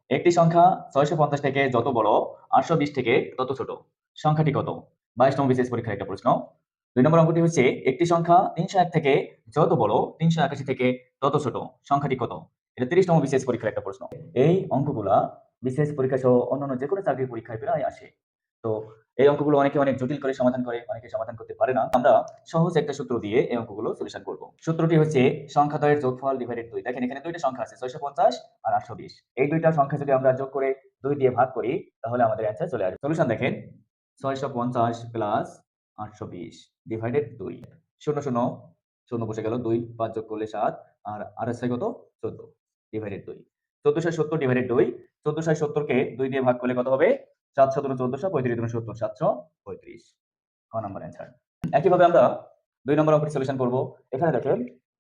একটি সংখ্যা ৬৫০ থেকে যত বড়, ৮২০ থেকে তত ছোট। সংখ্যাটি কত? ২২তম বিসিএস পরীক্ষার একটা প্রশ্ন। ২ নম্বর অঙ্কটি হচ্ছে একটি সংখ্যা ৩০১ থেকে যত বড়, ৩৮১ থেকে তত ছোট। সংখ্যাটি কত? এটা ৩০তম বিসিএস পরীক্ষার একটা প্রশ্ন। এই অঙ্কগুলা বিসিএস পরীক্ষা সহ অন্যান্য যেকোনো চাকরির পরীক্ষায় প্রায় আসে। তো এই অঙ্কগুলো অনেকে অনেক জটিল করে সমাধান করে, অনেকে সমাধান করতে পারে না। আমরা সহজ একটা সূত্র দিয়ে এই অঙ্কগুলো সলিউশন করব। সূত্রটি হচ্ছে সংখ্যাদ্বয়ের যোগফল ডিভাইডেড ২। দেখেন এখানে ২ টা সংখ্যা আছে ৬৫০ আর ৮২০। এই ২ টা সংখ্যা যদি আমরা যোগ করে ২ দিয়ে ভাগ করি তাহলে আমাদের অ্যান্সার চলে আসবে। সলিউশন দেখেন ৬৫০ প্লাস ৮২০ ডিভাইডেড ২। ০, ০, ০ বসে গেল। ২ ৫ যোগ করলে ৭ আর ৮ কত ১৪ ডিভাইডেড ২। ১৪৭০ ডিভাইডেড ২। ১৪৭০ কে ২ দিয়ে ভাগ করলে কত হবে? ৭ ৭ ১৪০০ ৩৫ ৭০ ৭৩৫ ক নাম্বার অ্যান্সার। একইভাবে আমরা ২ নম্বর অঙ্কটি সলিউশন করব। এখানে দেখেন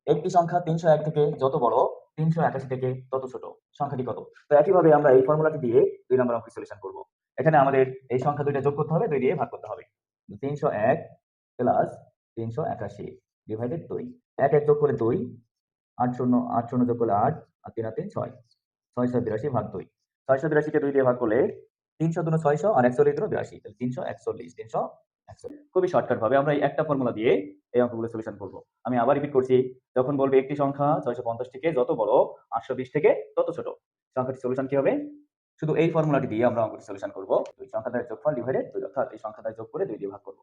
একটি সংখ্যা ৩০১ থেকে যত বড়, ৩৮১ থেকে তত ছোট। সংখ্যাটি কত? তো একইভাবে আমরা এই ফর্মুলাটি দিয়ে ২ নম্বর অঙ্কটি সলিউশন করব। এখানে আমাদের এই সংখ্যা ২ টা যোগ করতে হবে, ২ দিয়ে ভাগ করতে হবে। ৩০১ প্লাস ৩৮১ ডিভাইডেড ২। ১ ১ যোগ করলে ২, ৮ শূন্য যোগ করলে ৮ আর ৩ আর ৩ ৬। ৬ ৬ ৮২ ভাগ ২। ৬৮২ কে ২ দিয়ে ভাগ করলে ৩০০ দুগুণ ৬০০ আর ৪১ দুগুণ ৮২। তাহলে ৩৪১ ৩৪১। খুবই শর্টকাট ভাবে আমরা এই একটা ফর্মুলা দিয়ে এই অঙ্কগুলো সলিউশন করব। আমি আবার রিপিট করছি। যখন বলবে একটি সংখ্যা ৬৫০ থেকে যত বড়, ৮২০ থেকে তত ছোট। সংখ্যাটির সলিউশন কি হবে? শুধু এই ফর্মুলাটি দিয়ে আমরা অঙ্কটি সলিউশন করব। ২ সংখ্যা দ্বারা যোগফল ডিভাইডেড ২ অর্থাৎ এই সংখ্যা দ্বারা যোগ করে ২ দিয়ে ভাগ করব।